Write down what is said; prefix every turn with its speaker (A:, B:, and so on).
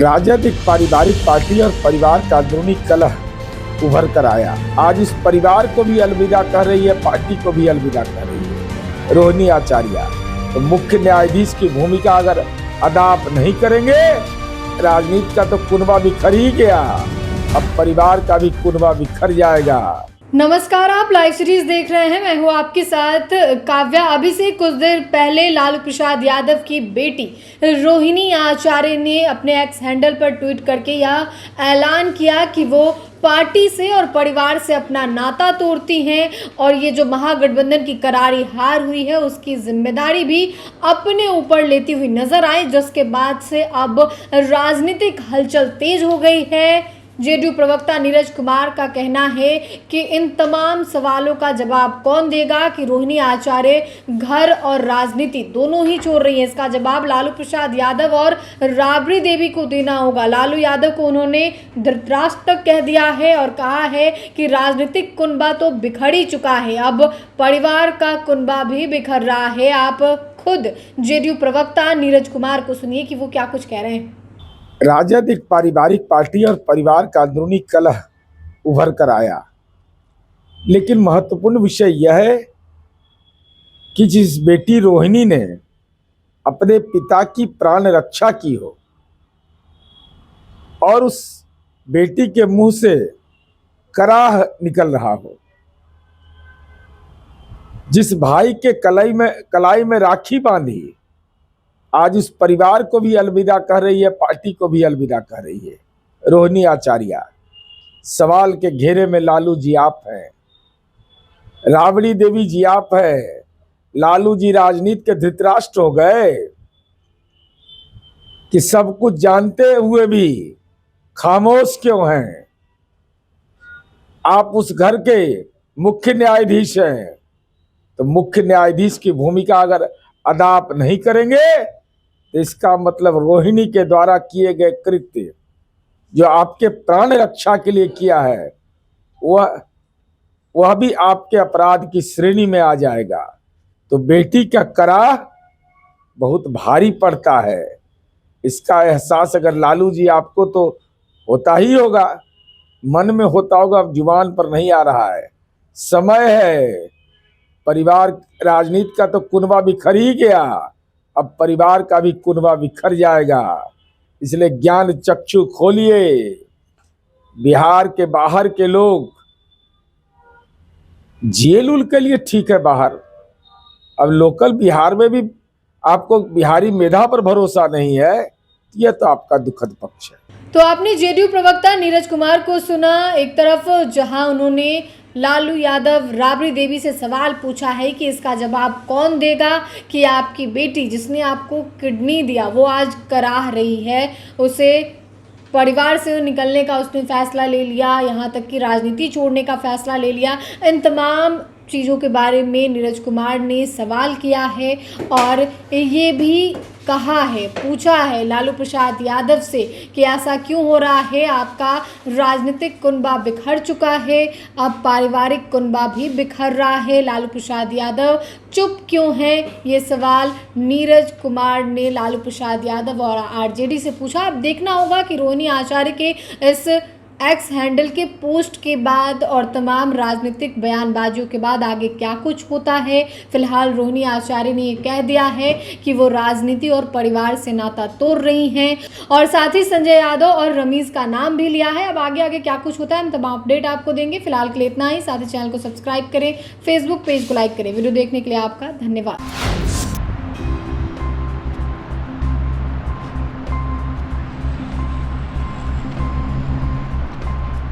A: राजद एक पारिवारिक पार्टी और परिवार का अंदरूनी कलह उभर कर आया। आज इस परिवार को भी अलविदा कह रही है, पार्टी को भी अलविदा कह रही है रोहिणी आचार्य। तो मुख्य न्यायाधीश की भूमिका अगर अदा आप नहीं करेंगे, राजनीति का तो कुनबा बिखर ही गया, अब परिवार का भी कुनबा बिखर जाएगा।
B: नमस्कार, आप लाइव सीरीज देख रहे हैं। मैं हूं आपके साथ काव्या। अभी से कुछ देर पहले लालू प्रसाद यादव की बेटी रोहिणी आचार्य ने अपने एक्स हैंडल पर ट्वीट करके यह ऐलान किया कि वो पार्टी से और परिवार से अपना नाता तोड़ती हैं और ये जो महागठबंधन की करारी हार हुई है उसकी जिम्मेदारी भी अपने ऊपर लेती हुई नजर आई, जिसके बाद से अब राजनीतिक हलचल तेज हो गई है। जेडीयू प्रवक्ता नीरज कुमार का कहना है कि इन तमाम सवालों का जवाब कौन देगा कि रोहिणी आचार्य घर और राजनीति दोनों ही छोड़ रही है। इसका जवाब लालू प्रसाद यादव और राबड़ी देवी को देना होगा। लालू यादव को उन्होंने धृतराष्ट्र तक कह दिया है और कहा है कि राजनीतिक कुनबा तो बिखर ही चुका है, अब परिवार का कुनबा भी बिखर रहा है। आप खुद जेडीयू प्रवक्ता नीरज कुमार को सुनिए कि वो क्या कुछ कह रहे हैं।
A: राजद एक पारिवारिक पार्टी और परिवार का अंदरूनी कलह उभर कर आया, लेकिन महत्वपूर्ण विषय यह है कि जिस बेटी रोहिणी ने अपने पिता की प्राण रक्षा की हो और उस बेटी के मुंह से कराह निकल रहा हो, जिस भाई के कलाई में राखी बांधी, आज उस परिवार को भी अलविदा कह रही है, पार्टी को भी अलविदा कह रही है रोहिणी आचार्य। सवाल के घेरे में लालू जी आप हैं, राबड़ी देवी जी आप हैं। लालू जी राजनीति के धृतराष्ट्र हो गए कि सब कुछ जानते हुए भी खामोश क्यों हैं। आप उस घर के मुख्य न्यायाधीश हैं, तो मुख्य न्यायाधीश की भूमिका अगर अदा आप नहीं करेंगे, तो इसका मतलब रोहिणी के द्वारा किए गए कृत्य जो आपके प्राण रक्षा के लिए किया है वह भी आपके अपराध की श्रेणी में आ जाएगा। तो बेटी का कराह बहुत भारी पड़ता है। इसका एहसास अगर लालू जी आपको तो होता ही होगा, मन में होता होगा, अब जुबान पर नहीं आ रहा है। समय है, परिवार राजनीति का तो कुनबा बिखर ही गया, अब परिवार का भी कुनबा बिखर जाएगा। इसलिए ज्ञान चक्षु खोलिए। बिहार के बाहर के लोग जेल उल के लिए ठीक है बाहर, अब लोकल बिहार में भी आपको बिहारी मेधा पर भरोसा नहीं है, यह तो आपका दुखद पक्ष है।
B: तो आपने जेडीयू प्रवक्ता नीरज कुमार को सुना। एक तरफ जहां उन्होंने लालू यादव राबड़ी देवी से सवाल पूछा है कि इसका जवाब कौन देगा कि आपकी बेटी जिसने आपको किडनी दिया वो आज कराह रही है, उसे परिवार से निकलने का उसने फैसला ले लिया, यहाँ तक कि राजनीति छोड़ने का फैसला ले लिया। इन तमाम चीज़ों के बारे में नीरज कुमार ने सवाल किया है और ये भी कहा है, पूछा है लालू प्रसाद यादव से कि ऐसा क्यों हो रहा है, आपका राजनीतिक कुनबा बिखर चुका है, अब पारिवारिक कुनबा भी बिखर रहा है। लालू प्रसाद यादव चुप क्यों हैं, ये सवाल नीरज कुमार ने लालू प्रसाद यादव और आरजेडी से पूछा। अब देखना होगा कि रोहिणी आचार्य के इस एक्स हैंडल के पोस्ट के बाद और तमाम राजनीतिक बयानबाजियों के बाद आगे क्या कुछ होता है। फिलहाल रोहिणी आचार्य ने ये कह दिया है कि वो राजनीति और परिवार से नाता तोड़ रही हैं और साथ ही संजय यादव और रमीज का नाम भी लिया है। अब आगे क्या कुछ होता है हम तमाम अपडेट आपको देंगे। फिलहाल के लिए इतना ही। साथ ही चैनल को सब्सक्राइब करें, फेसबुक पेज को लाइक करें। वीडियो देखने के लिए आपका धन्यवाद।